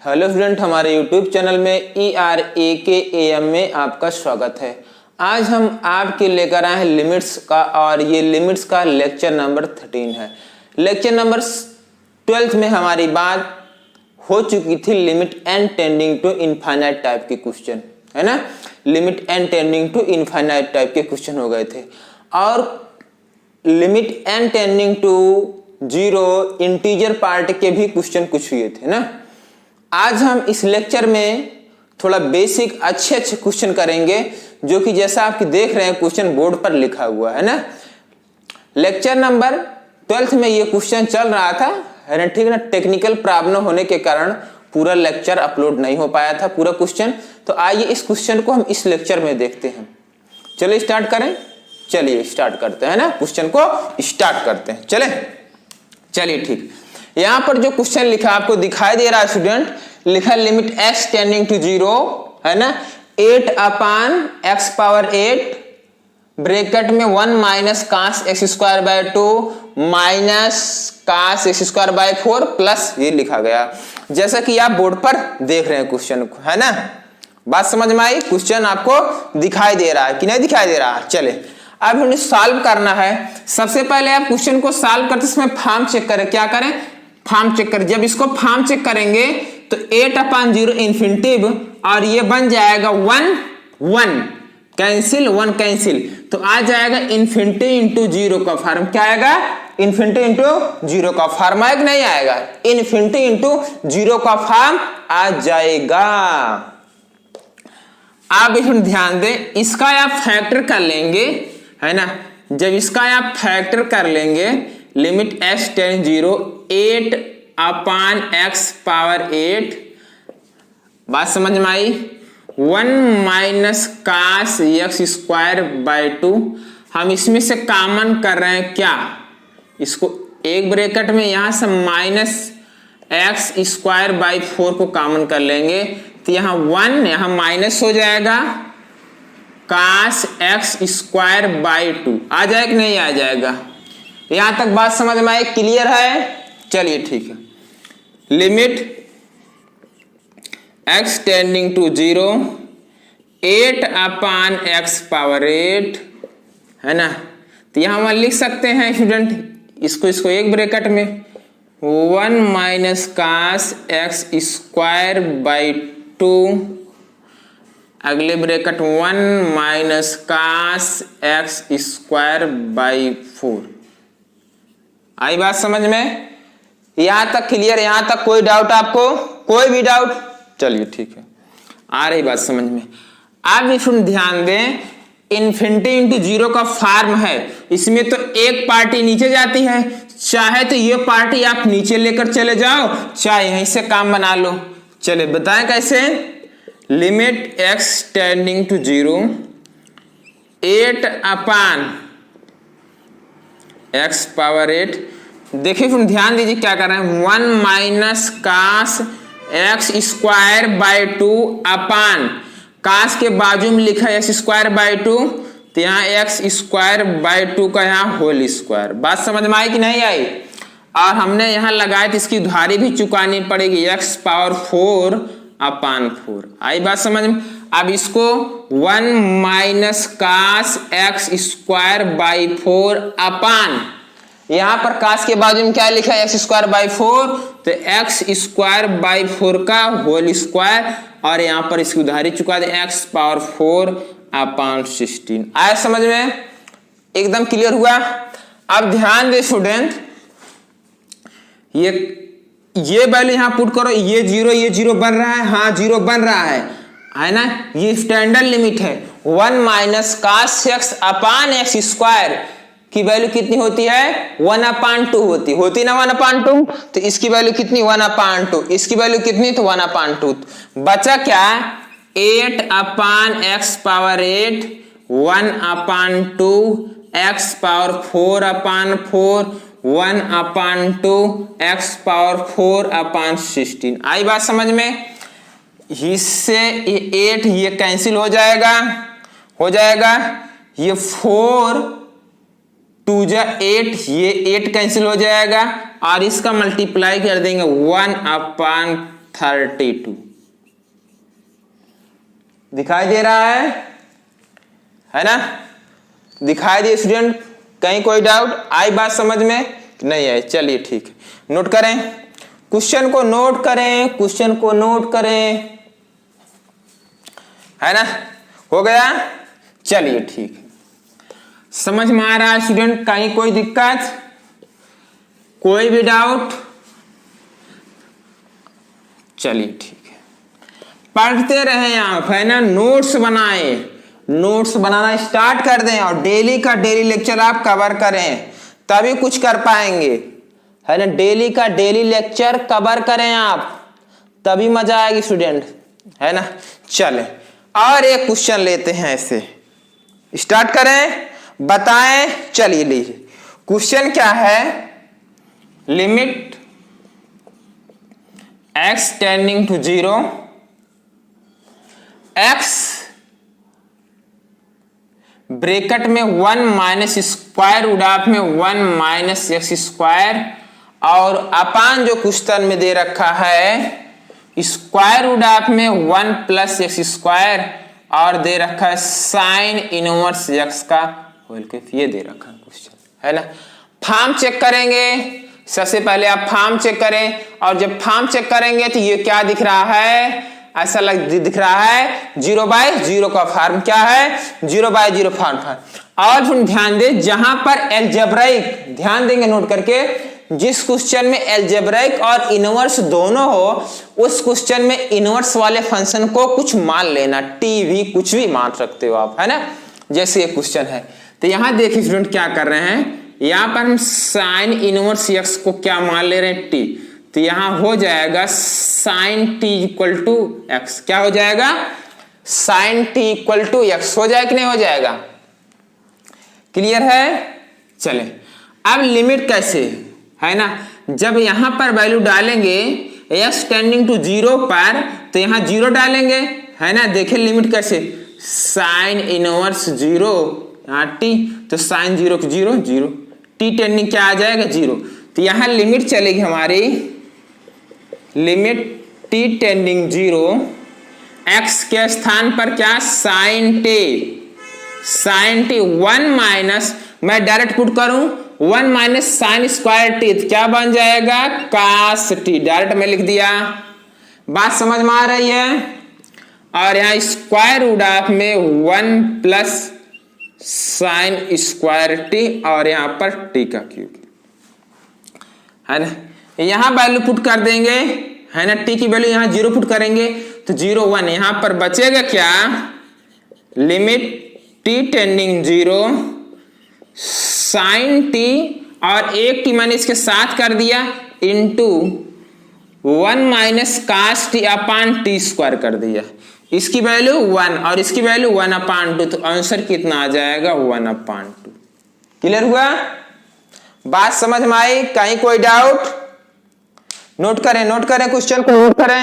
Hello student, हमारे YouTube channel में ERAKAM में आपका स्वागत है। आज हम आपके लेकर आए हैं लिमिट्स का, और ये लिमिट्स का लेक्चर नंबर 13 है। लेक्चर नंबर 12 में हमारी बात हो चुकी थी limit n tending to infinite type के क्वेश्चन, है ना। Limit n tending to infinite type के क्वेश्चन हो गए थे, और limit n tending to 0 integer part के भी क्वेश्चन कुछ हुए थे ना। आज हम इस लेक्चर में थोड़ा बेसिक अच्छे क्वेश्चन करेंगे, जो कि जैसा आप देख रहे हैं क्वेश्चन बोर्ड पर लिखा हुआ है ना। लेक्चर नंबर 12 में ये क्वेश्चन चल रहा था, है ना, ठीक है ना। टेक्निकल प्रॉब्लम होने के कारण पूरा लेक्चर अपलोड नहीं हो पाया था पूरा क्वेश्चन। तो आइए इस क्वेश्चन को हम इस लेक्चर में देखते हैं। चलिए स्टार्ट करें, चलिए स्टार्ट करते हैं ना, क्वेश्चन को स्टार्ट करते हैं। चलिए ठीक, यहां पर जो क्वेश्चन लिखा आपको दिखाई दे रहा है स्टूडेंट, लिखा लिमिट x टेंडिंग टू 0, है ना, 8 अपान x पावर 8 ब्रैकेट में 1 minus cos x square by 2 minus cos x square by 4 plus ये लिखा गया, जैसा कि आप बोर्ड पर देख रहे हैं क्वेश्चन को, है ना। बात समझ में आई? क्वेश्चन आपको दिखाई दे रहा है कि नहीं दिखाई दे रहा है? चले अब हमें सॉल्व करना है। सबसे पहले आप क्वेश्चन को सॉल्व करते समय फॉर्म चेक करें। क्या करें? फॉर्म चेक करें। जब इसको फॉर्म चेक करेंगे तो 8 अपान 0 इन्फिनिटिव, और ये बन जाएगा 1 कैंसिल, 1 कैंसिल, तो आ जाएगा इन्फिनिटी इंटू 0 का फॉर्म। क्या आएगा? इन्फिनिटी इंटू 0 का फॉर्म आएगा, नहीं आएगा? इन्फिनिटी इंटू 0 का फॉर्म आ जाएगा। आप इसमें ध्यान दें, इसका आप फैक्टर कर लेंगे, है ना। जब इसका आप फैक्टर कर लेंगे, limit x tend 0 8 upon x power 8, बात समझ में आई? 1 minus cos x square by 2, हम इसमें से कॉमन कर रहे हैं क्या? इसको एक ब्रैकेट में यहां से माइनस x स्क्वायर बाय 4 को कॉमन कर लेंगे, तो यहां 1 यहां माइनस हो जाएगा, cos x स्क्वायर बाय 2 आ जाएगा कि नहीं आ जाएगा? यहां तक बात समझ में आई? क्लियर है? चलिए ठीक है। Limit x tending to 0 8 upon x power 8, है ना। तो यहां हम लिख सकते हैं स्टूडेंट, इसको एक ब्रैकेट में 1 minus cos x square by 2, अगले bracket 1 minus cos x square by 4। आई बात समझ में? यहां तक क्लियर? यहां तक कोई डाउट आपको? कोई भी डाउट? चलिए ठीक है, आ रही बात समझ में। आप इसमें ध्यान दें, इन्फिनिटी इंटू 0 का फॉर्म है, इसमें तो एक पार्टी नीचे जाती है, चाहे तो ये पार्टी आप नीचे लेकर चले जाओ, चाहे यहीं से काम बना लो। चले बताएं कैसे। Limit x tending to 0 8 upon x power 8, देखिए फिर ध्यान दीजिए क्या कर रहे हैं, 1 minus cos x square by 2 upon cos के बाजू में लिखा है x स्क्वायर बाय 2, तो यहाँ x स्क्वायर बाय 2 का यहाँ होल स्क्वायर। बात समझ में आई कि नहीं आई? और हमने यहाँ लगाया तो इसकी उधारी भी चुकानी पड़ेगी, x पावर 4 अपान 4। आई बात समझ में? अब इसको 1 minus cos x square by 4 अपान, यहां पर cos के बाजू में क्या लिखा है? x स्क्वायर बाई 4, तो x स्क्वायर बाई 4 का होल स्क्वायर, और यहां पर इसकी उधारी चुका दे x पावर 4 अपान 16। आया समझ में? एकदम क्लियर हुआ? अब ध्यान दे स्टूडेंट, ये वैल्यू यहां पुट करो, ये 0 बन रहा है, हाँ 0 बन रहा है ना। ये स्टैंडर्ड लिमिट है। 1 minus cos x upon x square की वैल्यू कितनी होती है? 1 अपान 2 होती ना 1 अपान 2, तो इसकी वैल्यू कितनी? 1 अपान 2, इसकी वैल्यू कितनी? तो 1 अपान 2। बचा क्या? 8 अपान x पावर 8 1 अपान 2 x पावर 4 अपान 4 1 अपान 2 x पावर 4 अपान 16। आई बात समझ में? इससे 8 ये कैंसिल हो जाएगा, ये 4 2 जा 8, ये 8 कैंसिल हो जाएगा, और इसका मल्टीप्लाई कर देंगे 1 अपान 32 दिखाई दे रहा है ना? दिखाई दे स्टूडेंट? कहीं कोई डाउट आई बात समझ में? नहीं आई? चलिए ठीक है, नोट करें क्वेश्चन को, नोट करें क्वेश्चन को, नोट करें, है ना? हो गया? चलिए ठीक है, समझ में आ रहा है स्टूडेंट? कहीं कोई दिक्कत, कोई भी डाउट? चलिए ठीक है, पढ़ते रहें आप, है ना? नोट्स बनाएं, नोट्स बनाना स्टार्ट कर दें और डेली का डेली लेक्चर आप कवर करें, तभी कुछ कर पाएंगे, है ना? डेली का डेली लेक्चर कवर करें आप, तभी मजा आएगी स्टूडेंट, है ना? चलें और एक क्वेश्चन लेते हैं, ऐसे स्टार्ट करें, बताएं। चलिए लीजिए, क्वेश्चन क्या है? Limit x tending to 0, x bracket में 1 माइनस स्क्वायर रूट ऑफ में 1 माइनस एक्स स्क्वायर, और अपान जो क्वेश्चन में दे रखा है स्क्वायर रूट ऑफ में 1 प्लस एक्स स्क्वायर, और दे रखा है साइन इनवर्स एक्स का होल क्यूब। ये दे रखा है क्वेश्चन, है ना? फॉर्म चेक करेंगे, सबसे पहले आप फॉर्म चेक करें, और जब फॉर्म चेक करेंगे तो ये क्या दिख रहा है? ऐसा दिख रहा है 0/0 का फॉर्म। क्या है? 0/0 फॉर्म। और फिर ध्यान दे, जहां पर एलजेब्राइक, ध्यान देंगे नोट करके, जिस क्वेश्चन में एलजेब्राइक और इनवर्स दोनों हो, उस क्वेश्चन में इनवर्स वाले फंक्शन को कुछ मान लेना, टी भी कुछ भी मान सकते हो आप, है ना? जैसे ये क्वेश्चन है, तो यहां देखिए स्टूडेंट क्या कर रहे हैं, यहां पर हम साइन इनवर्स एक्स को क्या मान ले रहे हैं? टी। तो यहां हो जाएगा sine t equal to x. क्या हो जाएगा? Sine t equal to x हो जाएगा कि नहीं हो जाएगा? क्लियर है? चले, अब लिमिट कैसे, है ना? जब यहां पर वैल्यू डालेंगे x टेंडिंग टू 0 पर, तो यहां 0 डालेंगे, है ना? देखिए लिमिट कैसे, साइन इनवर्स 0, यहाँ टी, तो साइन 0 की 0, 0, टी टेंडिंग क्या आ जाएगा? 0। तो यहां लिमिट चलेगी हमारी, लिमिट टी टेंडिंग 0, x के स्थान पर क्या? Sine t, sine t 1 minus, मैं डायरेक्ट पुट करूं 1 माइनस साइन स्क्वायर टी, क्या बन जाएगा? कास टी। डायरेक्ट में लिख दिया, बात समझ में आ रही है? और यहाँ स्क्वायर रूट ऑफ में 1 प्लस साइन स्क्वायर टी, और यहाँ पर टी का क्यूब, है ना? यहां वैल्यू पुट कर देंगे, है ना? टी की वैल्यू यहां 0 पुट करेंगे, तो 0 1, यहां पर बचेगा क्या? Limit t tending 0 sine t, और एक टी मैंने इसके साथ कर दिया, into 1 minus cos t upon t square कर दिया। इसकी वैल्यू 1 और इसकी वैल्यू 1/2, तो आंसर कितना आ जाएगा? 1/2। क्लियर हुआ? बात समझ में आई? कहीं कोई डाउट? नोट करें, नोट करें, क्वेश्चन को नोट करें।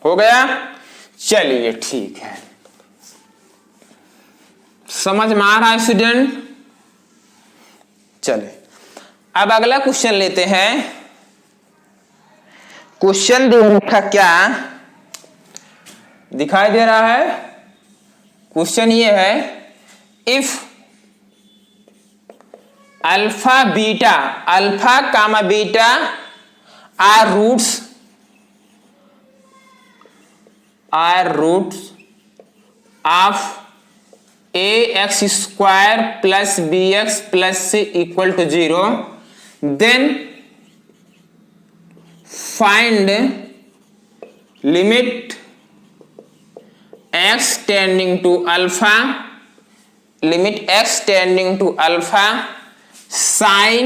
हो गया? चलिए ठीक है, समझ में आ रहा है स्टूडेंट? चले, अब अगला क्वेश्चन लेते हैं। क्वेश्चन दे रखा, क्या दिखाई दे रहा है? क्वेश्चन ये है, if alpha beta, alpha comma beta are roots of ax square plus bx plus c equal to 0, then find limit x tending to alpha, limit x tending to alpha sine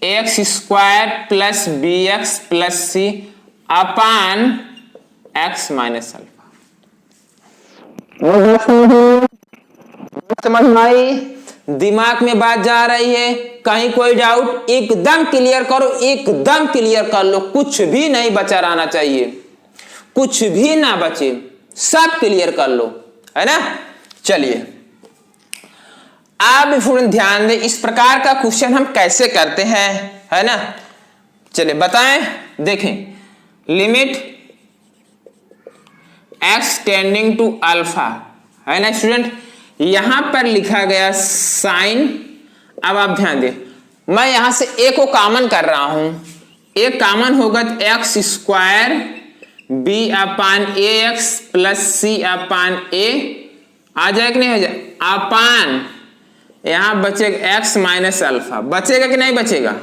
x square plus bx plus c upon x minus alpha. समझ में आई? दिमाग में बात जा रही है? कहीं कोई डाउट? एकदम क्लियर करो, एकदम क्लियर कर लो, कुछ भी नहीं बचा रहना चाहिए, कुछ भी ना बचे, सब क्लियर कर लो, है ना? चलिए, अब ध्यान दें, इस प्रकार का क्वेश्चन हम कैसे करते हैं, है ना? चलिए बताएं, देखें limit x tending to alpha है ना स्टूडेंट, यहां पर लिखा गया साइन। अब आप ध्यान दें, मैं यहां से a को कॉमन कर रहा हूं, a कॉमन होगा तो एक्स स्क्वायर b अपान ए एक्स प्लस सी अपान ए आ जाएगा कि नहीं हो जाए, अपान यहां बचेगा x माइनस अल्फा, बचेगा कि नहीं बचेगा,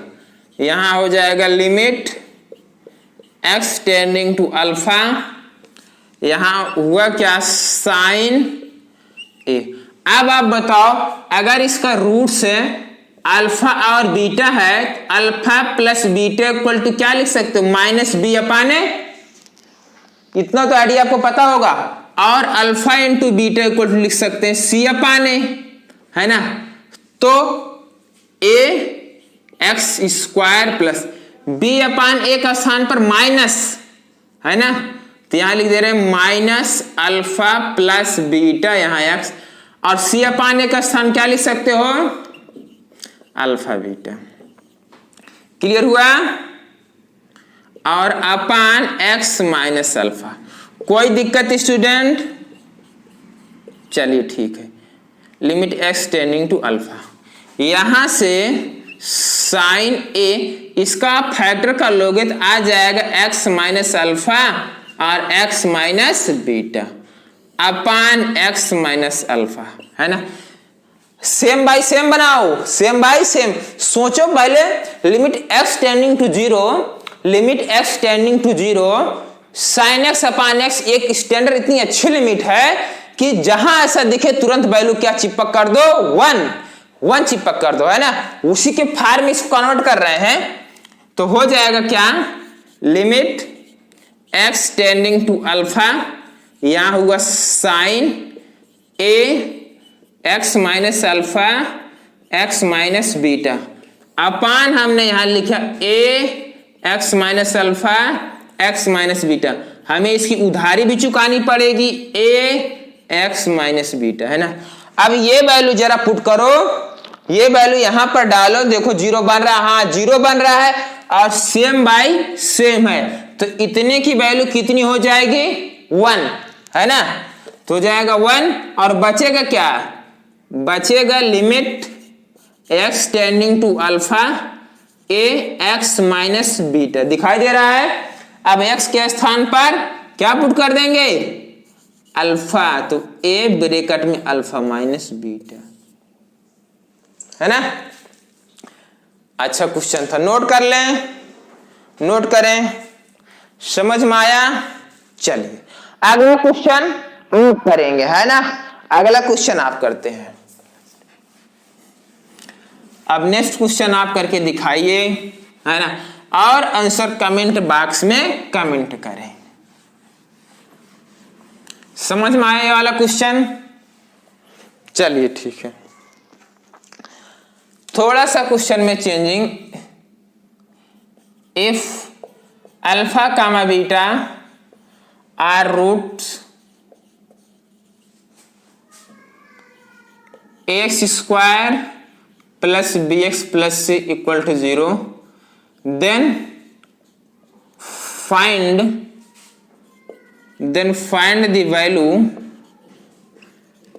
यहां हो जाएगा limit x tending to alpha, यहां हुआ क्या साइन ए। अब आप बताओ अगर इसका रूट से अल्फा और बीटा है, alpha plus beta equal to क्या लिख सकते हो, माइनस बी अपान ए, इतना तो आइडिया आपको पता होगा। और alpha into beta equal to लिख सकते हैं सी अपान ए, है ना। तो a x square plus b upon a का स्थान पर माइनस है ना, तो यहां लिख दे रहे हैं माइनस अल्फा प्लस बीटा, यहां एक्स, और सी अपान ए का स्थान क्या लिख सकते हो, अल्फा बीटा। क्लियर हुआ। और अपान एक्स माइनस अल्फा, कोई दिक्कत स्टूडेंट, चलिए ठीक है। Limit x tending to alpha, यहां से साइन ए, इसका फैक्टर कर लोगे तो आ जाएगा एक्स माइनस अल्फा और x minus beta upon x minus alpha, है ना। सेम बाय सेम बनाओ, सेम बाय सेम। सोचो पहले limit x tending to zero, limit x tending to zero sine x upon x एक स्टैंडर्ड इतनी अच्छी limit है कि जहां ऐसा दिखे तुरंत वैल्यू क्या चिपक कर दो, वन चिपक कर दो, है ना। उसी के फार में इसको कन्वर्ट कर रहे हैं, तो हो जाएगा क्या, limit x tending to alpha, यहां हुआ sine a x minus alpha x minus beta upon हमने यहां लिखा a x minus alpha x minus beta, हमें इसकी उधारी भी चुकानी पड़ेगी ए एक्स माइनस बीटा, है ना। अब ये वैल्यू जरा पुट करो, ये वैल्यू यहां पर डालो, देखो जीरो बन रहा है, हाँ जीरो बन रहा है, और सेम बाय सेम है, तो इतने की वैल्यू कितनी हो जाएगी, 1, है ना। तो हो जाएगा 1, और बचेगा क्या, बचेगा limit x tending to alpha a x minus beta, दिखाई दे रहा है। अब एक्स के स्थान पर क्या पुट कर देंगे, अल्फा, तो ए ब्रैकेट में अल्फा माइनस बीटा, है ना। अच्छा क्वेश्चन था, नोट कर लें, नोट करें, समझ में आया। चलिए अगला क्वेश्चन करेंगे, है ना। अगला क्वेश्चन आप करते हैं। अब नेक्स्ट क्वेश्चन आप करके दिखाइए, है ना, और आंसर कमेंट बॉक्स में कमेंट करें। समझ में आया वाला क्वेश्चन, चलिए ठीक है। थोड़ा सा क्वेश्चन में changing, if alpha comma beta are roots x square plus b x plus c equal to 0, then find the value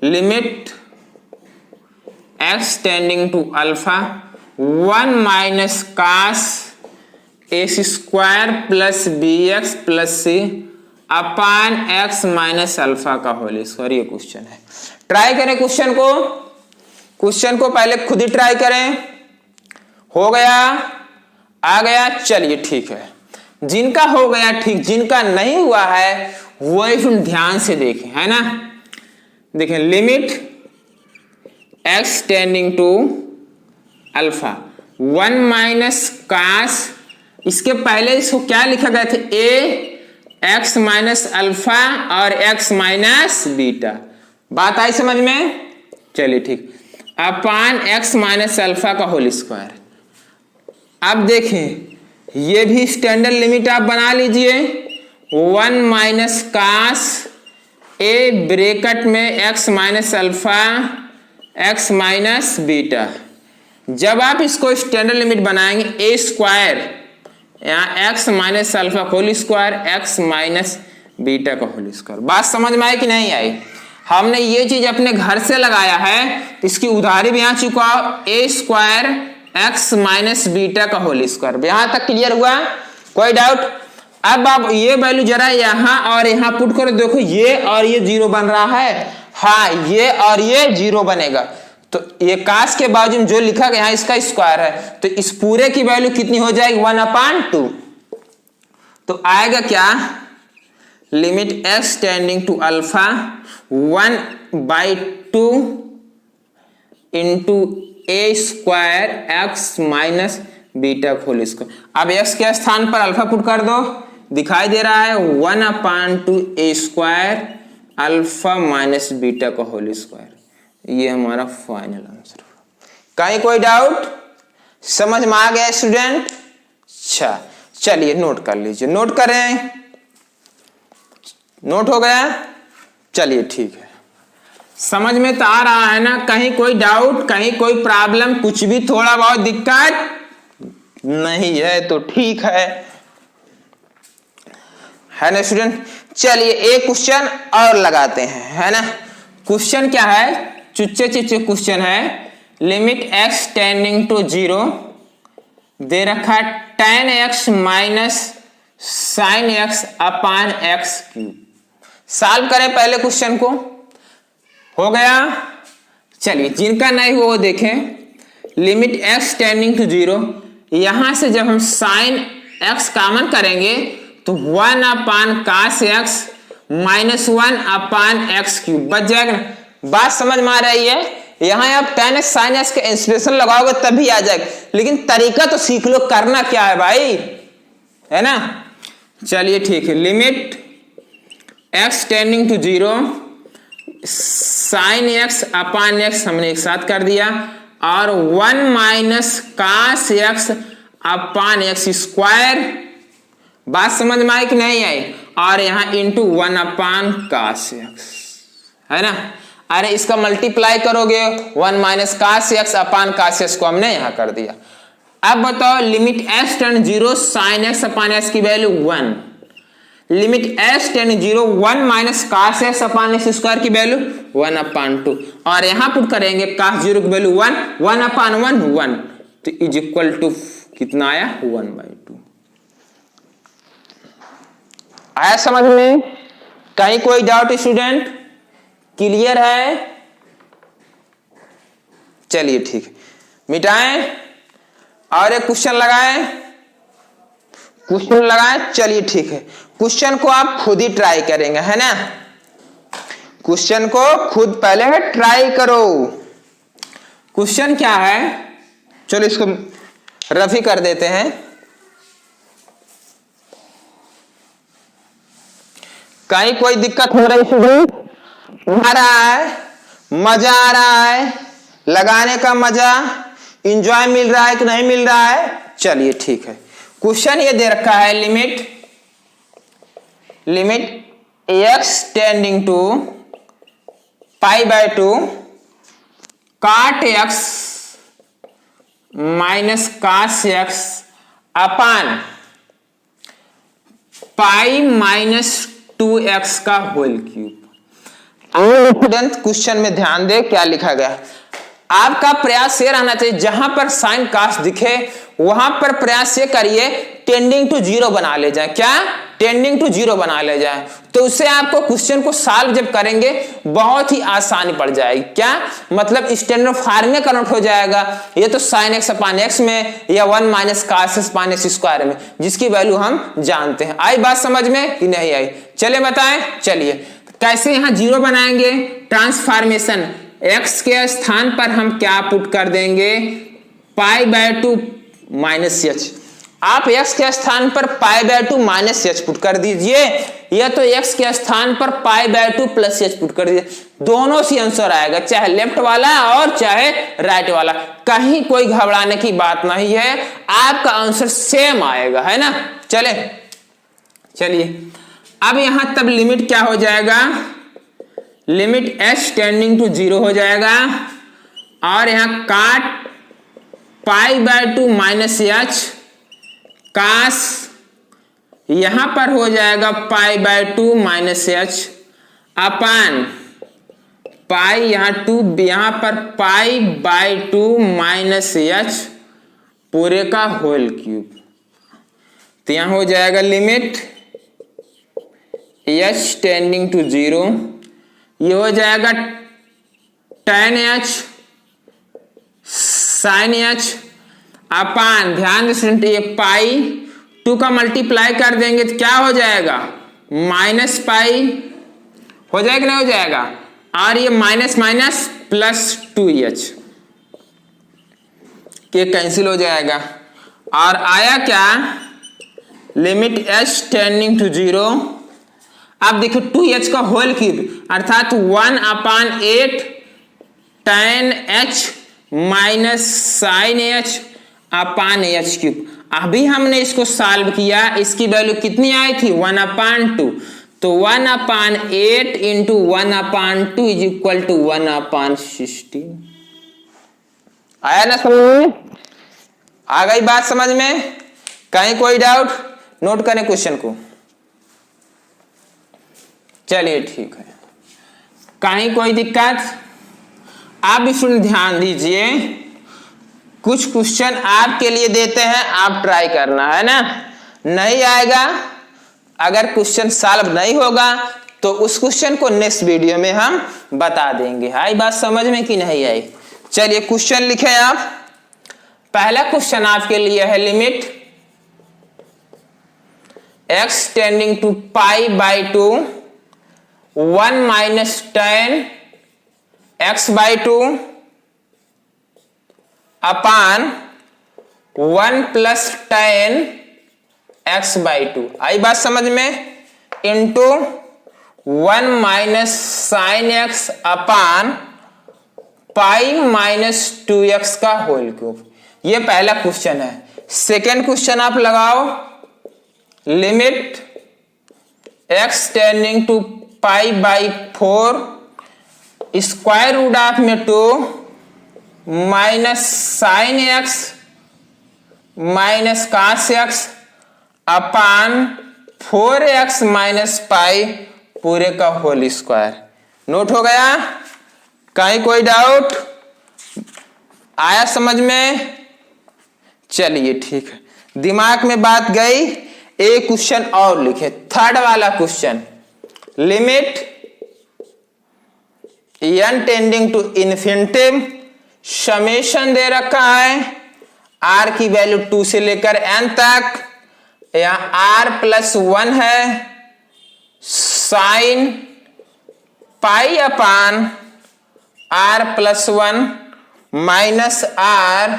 limit x tending to alpha 1 minus cos x square plus bx plus c upon x minus alpha का whole square. ये question है, try करें question को, question को पहले खुद ही try करें। हो गया, आ गया, चलिए ठीक है। जिनका हो गया ठीक, जिनका नहीं हुआ है वो फिर ध्यान से देखें, है ना। देखें limit x tending to alpha 1 minus cos, इसके पहले इसको क्या लिखा गया था, ए एक्स माइनस अल्फा और एक्स माइनस बीटा, बात आई समझ में। चलिए ठीक, अपान एक्स माइनस अल्फा का होल स्क्वायर। अब देखें ये भी स्टैंडर्ड लिमिट आप बना लीजिए, 1 माइनस कास ए ब्रैकेट में x minus alpha x minus beta. जब आप इसको स्टैंडर्ड लिमिट बनाएंगे, ए स्क्वायर यहाँ x minus alpha whole square x minus beta का होल स्क्वायर। बात समझ में आई कि नहीं आई? हमने ये चीज अपने घर से लगाया है, इसकी उदाहरण भी यहाँ चुका ए स्क्वायर एक्स माइनस बीटा का होल स्क्वायर। यहां तक क्लियर हुआ? कोई डाउट? अब आप ये वैल्यू जरा यहाँ और यहाँ पुट करो, देखो ये और ये जीरो बन रहा है। हाँ, ये और ये जीरो बनेगा, तो ये काश के बाजू में जो लिखा गया है इसका स्क्वायर है, तो इस पूरे की वैल्यू कितनी हो जाएगी? 1/2। तो आएगा क्या? Limit x tending to alpha 1/2 into a square x minus beta whole square. अब x के स्थान पर अल्फा पुट कर दो, दिखाई दे रहा है 1/2 ए स्क्वायर अल्फा माइनस बीटा का होल स्क्वायर। ये हमारा फाइनल आंसर। कहीं कोई डाउट? समझ में आ गया स्टूडेंट? अच्छा, चलिए नोट कर लीजिए। नोट करें? नोट हो गया? चलिए ठीक है, समझ में तो आ रहा है ना? कहीं कोई डाउट, कहीं कोई प्रॉब्लम, कुछ भी थोड़ा बहुत दिक्कत नहीं है तो ठीक है ना स्टूडेंट? चलिए एक क्वेश्चन और लगाते हैं, है ना? क्वेश्चन क्या है? चुच्चे चिच्चे क्वेश्चन है। लिमिट x टेंडिंग टू 0 दे रखा है tan x minus sine x upon x cube. Solve करें पहले क्वेश्चन को। हो गया? चलिए, जिनका नहीं हुआ वो देखें। लिमिट x टेंडिंग टू 0, यहां से जब हम साइन x कॉमन करेंगे तो 1/cos x minus 1/x cube बच जाएगा ना? बात समझ में आ रही है? यहां आप tan x sin x के इंस्पिरेशन लगाओगे तभी आ जाएगा, लेकिन तरीका तो सीख लो, करना क्या है भाई, है ना? चलिए ठीक है। Limit x tending to 0 sine x upon x हमने एक साथ कर दिया, और 1 cos x upon x square. बात समझ में आई कि नहीं आई? और यहां इंटू 1/cos x, है ना? अरे इसका मल्टीप्लाई करोगे 1 cos x अपान cos x को हमने यहां कर दिया। अब बताओ, limit x tend 0 sine x upon x की value 1, limit x tend 0 1 cos x upon x square की वैल्यू 1/2, और यहां पुट करेंगे cos 0 की वैल्यू 1/1 1, तो इज इक्वल टू कितना आया? 1/2। आया समझ में? कहीं कोई डाउट स्टूडेंट? क्लियर है? चलिए ठीक है, मिटाएं और एक क्वेश्चन लगाएं। क्वेश्चन लगाएं, चलिए ठीक है। क्वेश्चन को आप खुद ही ट्राई करेंगे, है ना? क्वेश्चन को खुद पहले ट्राई करो। क्वेश्चन क्या है? चलो इसको रफी कर देते हैं। कहीं कोई दिक्कत हो रही स्टूडेंट? आ रहा है? मजा आ रहा है? लगाने का मजा, इंजॉय मिल रहा है कि नहीं मिल रहा है? चलिए ठीक है। क्वेश्चन ये दे रखा है, limit x tending to π/2 cot x minus cos x upon π-2x का होल क्यूब। स्टूडेंट क्वेश्चन में ध्यान दे क्या लिखा गया। आपका प्रयास ये रहना चाहिए, जहां पर साइन कास दिखे वहां पर प्रयास ये करिए टेंडिंग टू 0 बना ले जाए। क्या? टेंडिंग टू 0 बना ले जाए, तो उससे आपको क्वेश्चन को सॉल्व जब करेंगे बहुत ही आसानी पड़ जाएगी। क्या मतलब? स्टैंडर्ड फॉर्म में कन्वर्ट हो जाएगा। ये तो साइन एक्स अपान एक्स में या 1 cos x upon x square में, जिसकी वैल्यू हम जानते हैं। आई बात समझ में कि नहीं आई? चले बताएं। चलिए कैसे यहां 0 बनाएंगे? ट्रांसफॉर्मेशन, x के स्थान पर हम क्या पुट कर देंगे? π/2 -h। आप x के स्थान पर π/2 -h पुट कर दीजिए, या तो x के स्थान पर π/2 +h पुट कर दीजिए। दोनों से आंसर आएगा, चाहे लेफ्ट वाला और चाहे राइट वाला। कहीं कोई घबराने की बात नहीं है, आपका आंसर सेम आएगा, है ना? चलिए अब यहां तब लिमिट क्या हो जाएगा? लिमिट h टेंडिंग टू 0 हो जाएगा, और यहां काट π/2 -h काश यहां पर हो जाएगा π/2 माइनस एच अपान पाई, यहां पर π/2 माइनस एच पूरे का होल क्यूब। तो यहां हो जाएगा लिमिट एच टेंडिंग टू 0, ये हो जाएगा tan एच sin एच अपान, ध्यान से स्टूडेंट ये π/2 का मल्टीप्लाई कर देंगे तो क्या हो जाएगा माइनस पाई हो जाएगा, नहीं हो जाएगा, और ये माइनस माइनस प्लस 2h के कैंसिल हो जाएगा। और आया क्या लिमिट h टेंडिंग टू 0। अब देखो 2h का होल क्यूब अर्थात 1/8 tan h minus sine h upon h cube. अभी हमने इसको सॉल्व किया, इसकी वैल्यू कितनी आई थी 1/2, तो 1/8 इंटू 1/2 इज इक्वल टू 1/16। आया ना समझ में? आ गई बात समझ में? कहीं कोई डाउट? नोट करें क्वेश्चन को। चलिए ठीक है, कहीं कोई दिक्कत? आप इसमें ध्यान दीजिए, कुछ क्वेश्चन आपके लिए देते हैं, आप ट्राई करना है ना। नहीं आएगा, अगर क्वेश्चन सॉल्व नहीं होगा तो उस क्वेश्चन को नेक्स्ट वीडियो में हम बता देंगे। आई बात समझ में कि नहीं आई? चलिए क्वेश्चन लिखें आप। पहला क्वेश्चन आपके लिए है limit x tending to π/2 1 minus tan x/2 upon 1 plus tan x/2। आई बात समझ में? Into 1 minus sine x upon π-2x का होल क्यूब। ये पहला क्वेश्चन है। सेकेंड क्वेश्चन आप लगाओ, limit x tending to π/4 square root of में 2 minus sine x minus cos x upon 4x minus pi पूरे का होल स्क्वायर। नोट हो गया? कहीं कोई डाउट? आया समझ में? चलिए ठीक है, दिमाग में बात गई। एक क्वेश्चन और लिखे, थर्ड वाला question, limit n tending to infinity, summation दे रखा है, r की वैल्यू 2 से लेकर n तक, यहां r प्लस 1 है, sine pi upon r plus 1 minus r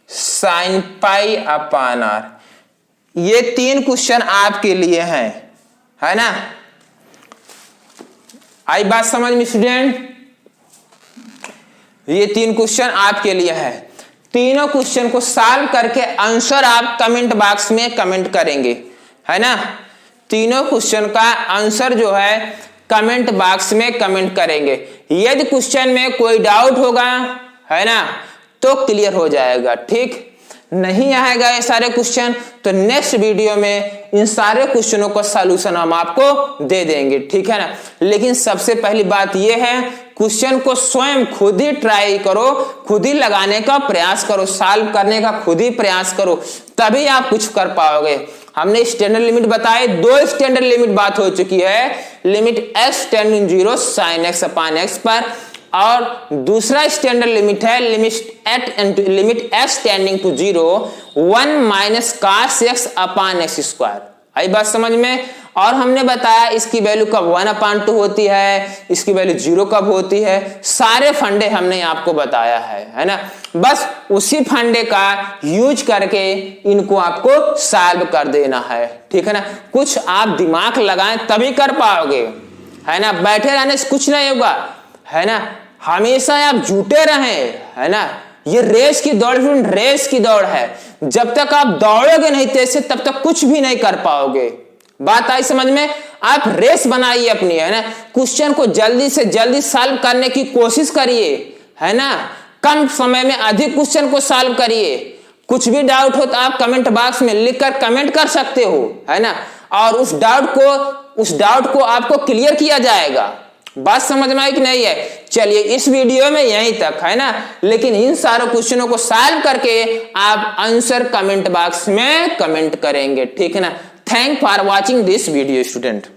sine pi upon r। ये 3 क्वेश्चन आपके लिए हैं, है ना? आई बात समझ में स्टूडेंट? ये 3 क्वेश्चन आपके लिए है। तीनों क्वेश्चन को सॉल्व करके आंसर आप कमेंट बॉक्स में कमेंट करेंगे, है ना? तीनों क्वेश्चन का आंसर जो है कमेंट बॉक्स में कमेंट करेंगे। यदि क्वेश्चन में कोई डाउट होगा, है ना, तो क्लियर हो जाएगा। ठीक, नहीं आएगा ये सारे क्वेश्चन तो नेक्स्ट वीडियो में इन सारे क्वेश्चनों का सॉल्यूशन हम आपको दे देंगे, ठीक है ना? लेकिन सबसे पहली बात यह है, क्वेश्चन को स्वयं खुद ही ट्राई करो, खुद ही लगाने का प्रयास करो, सॉल्व करने का खुद ही प्रयास करो, तभी आप कुछ कर पाओगे। हमने स्टैंडर्ड लिमिट बताए, 2 स्टैंडर्ड लिमिट बात हो चुकी है, limit x tending 0 sin x upon x पर, और दूसरा स्टैंडर्ड लिमिट है limit x tending to 0 1 minus cos x upon x square. आई बात समझ में? और हमने बताया इसकी वैल्यू कब 1/2 होती है, इसकी वैल्यू 0 कब होती है, सारे फंडे हमने आपको बताया है ना? बस उसी फंडे का यूज करके इनको आपको सॉल्व कर देना है, ठीक है ना? कुछ आप दिमाग लगाएं तभी कर पाओगे, है ना? बैठे रहने से कुछ नहीं होगा, है ना? हमेशा आप जुटे रहें, है ना? ये रेस की दौड़, रेस की दौड़ है। जब तक आप दौड़ोगे नहीं तेज से, तब तक कुछ भी नहीं कर पाओगे। बात आई समझ में? आप रेस बनाइए अपनी, है ना? क्वेश्चन को जल्दी से जल्दी सॉल्व करने की कोशिश करिए, है ना? कम समय में अधिक क्वेश्चन को सॉल्व करिए, कुछ भी डाउट हो तो आप कमेंट बॉक्स में लिखकर कमेंट कर सकते हो, है ना। और उस डाउट को आपको क्लियर किया जाएगा। बात समझ में आई कि नहीं है? चलिए इस वीडियो में यहीं तक, है ना। लेकिन इन सारे क्वेश्चनों को सॉल्व करके आप आंसर कमेंट बॉक्स में कमेंट करेंगे, ठीक है ना। Thank for watching this video student.